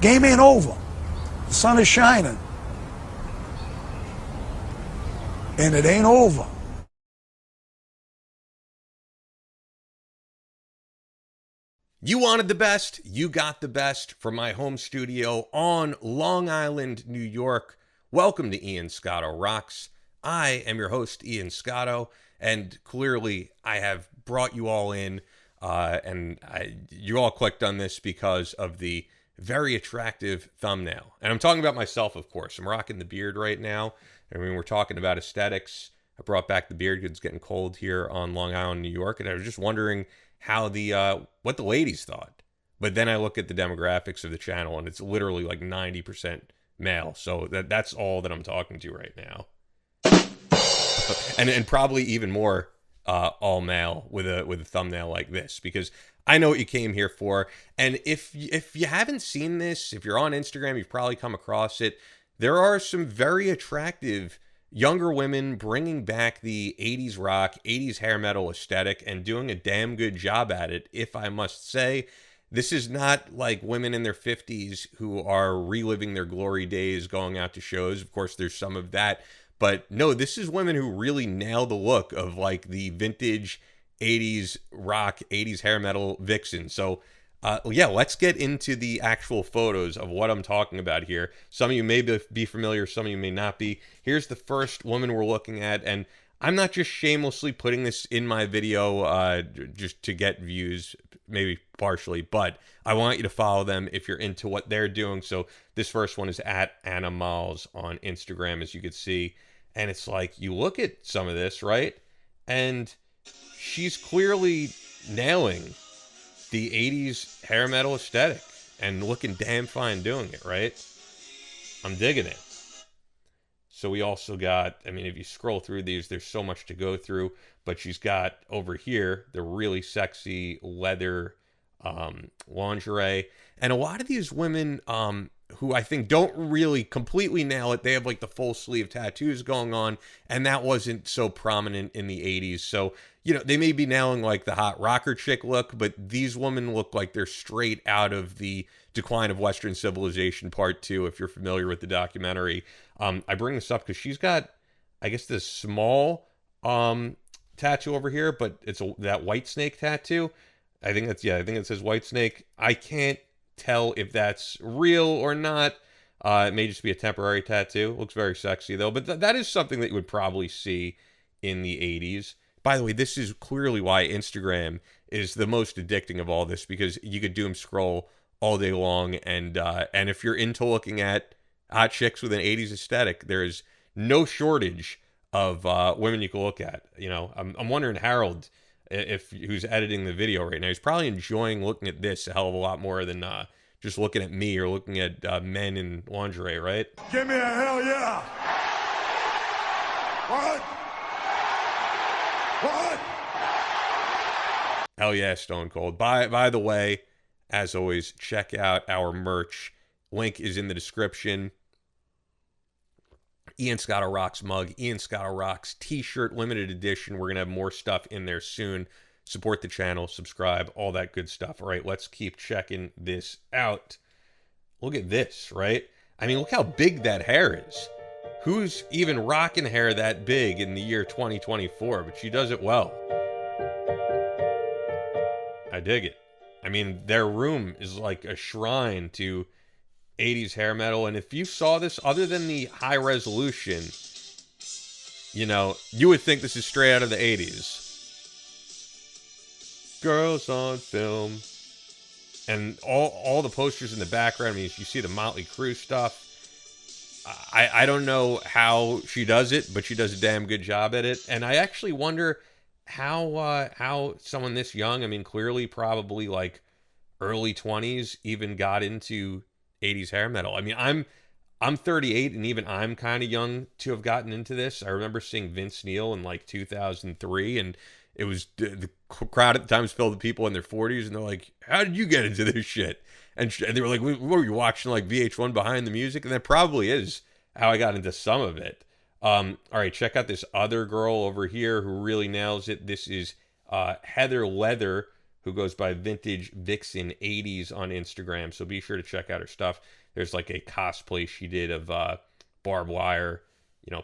Game ain't over. The sun is shining. And it ain't over. You wanted the best, you got the best from my home studio on Long Island, New York. Welcome to Ian Scotto Rocks. I am your host, Ian Scotto, and clearly I have brought you all in, you all clicked on this because of the very attractive thumbnail. And I'm talking about myself, of course. I'm rocking the beard right now. I mean, we're talking about aesthetics. I brought back the beard because it's getting cold here on Long Island, New York, and I was just wondering how what the ladies thought. But then I look at the demographics of the channel and it's literally like 90% male. So that's all that I'm talking to right now. and probably even more all male with a thumbnail like this, because I know what you came here for. And if you haven't seen this, if you're on Instagram, you've probably come across it. There are some very attractive younger women bringing back the 80s rock, 80s hair metal aesthetic and doing a damn good job at it, if I must say. This is not like women in their 50s who are reliving their glory days, going out to shows. Of course, there's some of that. But no, this is women who really nail the look of like the vintage 80s rock, 80s hair metal vixen. So yeah, let's get into the actual photos of what I'm talking about here. Some of you may be familiar, some of you may not be. Here's the first woman we're looking at, and I'm not just shamelessly putting this in my video just to get views, maybe partially, but I want you to follow them if you're into what they're doing. So this first one is at Anna Moll on Instagram, as you can see. And it's like, you look at some of this, right? And she's clearly nailing the 80s hair metal aesthetic and looking damn fine doing it, right? I'm digging it. So we also got, I mean, if you scroll through these, there's so much to go through, but she's got over here the really sexy leather lingerie. And a lot of these women who I think don't really completely nail it, they have like the full sleeve tattoos going on, and that wasn't so prominent in the 80s. So, you know, they may be nailing like the hot rocker chick look, but these women look like they're straight out of the Decline of Western Civilization Part 2, if you're familiar with the documentary. I bring this up because she's got, I guess, this small tattoo over here, but it's that white snake tattoo. I think it says white snake. I can't tell if that's real or not. It may just be a temporary tattoo. Looks very sexy though, but that is something that you would probably see in the 80s. By the way, this is clearly why Instagram is the most addicting of all this, because you could doom scroll all day long, and if you're into looking at hot chicks with an 80s aesthetic, there is no shortage of women you can look at. You know, I'm wondering, Harold, who's editing the video right now, he's probably enjoying looking at this a hell of a lot more than just looking at me or looking at men in lingerie, right? Give me a hell yeah! What? What? Hell yeah, Stone Cold. By the way, as always, check out our merch. Link is in the description. Ian Scotto Rocks mug, Ian Scotto Rocks t-shirt, limited edition. We're going to have more stuff in there soon. Support the channel, subscribe, all that good stuff. All right, let's keep checking this out. Look at this, right? I mean, look how big that hair is. Who's even rocking hair that big in the year 2024? But she does it well. I dig it. I mean, their room is like a shrine to 80s hair metal, and if you saw this, other than the high resolution, you know, you would think this is straight out of the 80s. Girls on film. And all the posters in the background, I mean, you see the Motley Crue stuff. I don't know how she does it, but she does a damn good job at it. And I actually wonder how someone this young, I mean, clearly probably like early 20s, even got into 80s hair metal. I mean, I'm 38, and even I'm kind of young to have gotten into this. I remember seeing Vince Neil in like 2003, and it was the crowd at the time was filled with people in their 40s, and they're like, "How did you get into this shit?" And they were like, "What were you watching, like VH1 Behind the Music?" And that probably is how I got into some of it. All right, check out this other girl over here who really nails it. This is Heather Leather, who goes by Vintage Vixen 80s on Instagram. So be sure to check out her stuff. There's like a cosplay she did of Barbed Wire,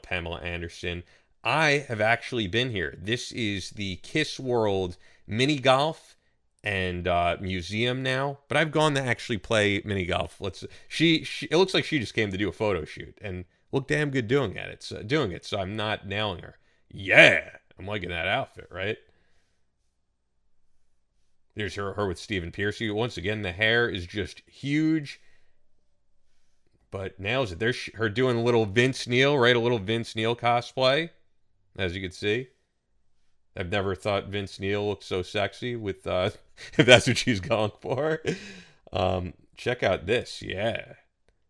Pamela Anderson. I have actually been here. This is the Kiss World mini golf and museum now, but I've gone to actually play mini golf. It looks like she just came to do a photo shoot and looked damn good doing it. So I'm not nailing her. Yeah, I'm liking that outfit, right? There's her with Stephen Piercy. Once again, the hair is just huge, but nails it. There's her doing a little Vince Neil, right? A little Vince Neil cosplay, as you can see. I've never thought Vince Neil looked so sexy with, if that's what she's going for. Check out this, yeah.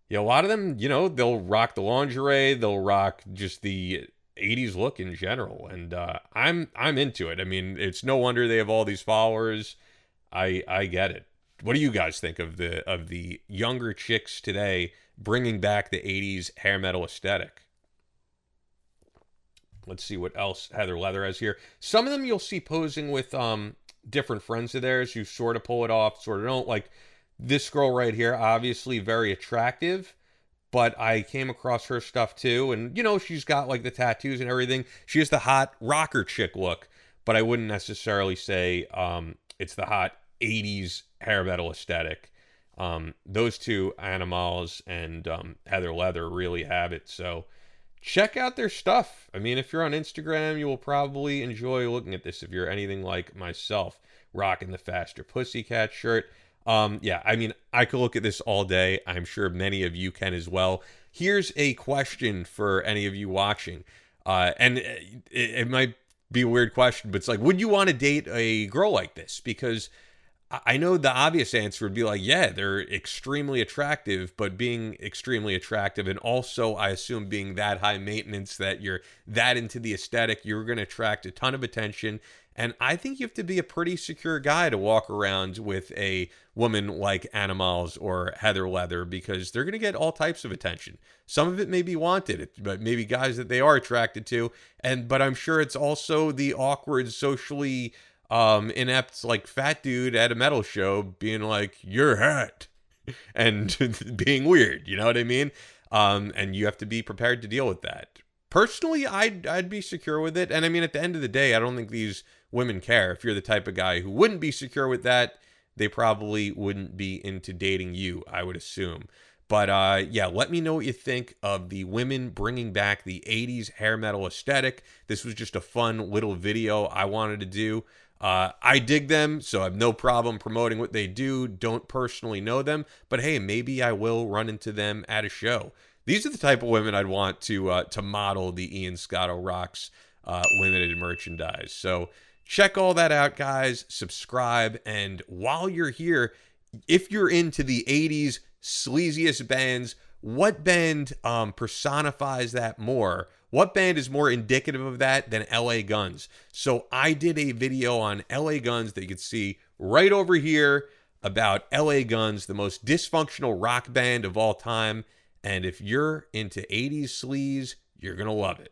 Yeah, a lot of them, they'll rock the lingerie, they'll rock just the 80s look in general, and I'm into it. I mean, it's no wonder they have all these followers. I get it. What do you guys think of the younger chicks today bringing back the 80s hair metal aesthetic? Let's see what else Heather Leather has here. Some of them you'll see posing with different friends of theirs who sort of pull it off, sort of don't. Like this girl right here, obviously very attractive, but I came across her stuff too, and she's got like the tattoos and everything. She has the hot rocker chick look, but I wouldn't necessarily say it's the hot 80s hair metal aesthetic. Those two, Animals and Heather Leather, really have it. So check out their stuff. I mean, if you're on Instagram, you will probably enjoy looking at this if you're anything like myself, rocking the Faster Pussycat shirt. Yeah, I mean, I could look at this all day. I'm sure many of you can as well. Here's a question for any of you watching. And it might be a weird question, but it's like, would you want to date a girl like this? Because I know the obvious answer would be like, yeah, they're extremely attractive, but being extremely attractive and also, I assume, being that high maintenance that you're that into the aesthetic, you're going to attract a ton of attention. And I think you have to be a pretty secure guy to walk around with a woman like Animals or Heather Leather, because they're going to get all types of attention. Some of it may be wanted, but maybe guys that they are attracted to. But I'm sure it's also the awkward, socially inept, like fat dude at a metal show being like, "You're hot," and being weird. You know what I mean? And you have to be prepared to deal with that. Personally, I'd be secure with it. And I mean, at the end of the day, I don't think these women care. If you're the type of guy who wouldn't be secure with that, they probably wouldn't be into dating you, I would assume. But yeah, let me know what you think of the women bringing back the 80s hair metal aesthetic. This was just a fun little video I wanted to do. I dig them, so I have no problem promoting what they do. Don't personally know them, but hey, maybe I will run into them at a show. These are the type of women I'd want to model the Ian Scotto Rocks limited merchandise. So check all that out, guys. Subscribe, and while you're here, if you're into the 80s sleaziest bands, what band personifies that more? What band is more indicative of that than LA Guns? So I did a video on LA Guns that you can see right over here about LA Guns, the most dysfunctional rock band of all time. And if you're into 80s sleaze, you're going to love it.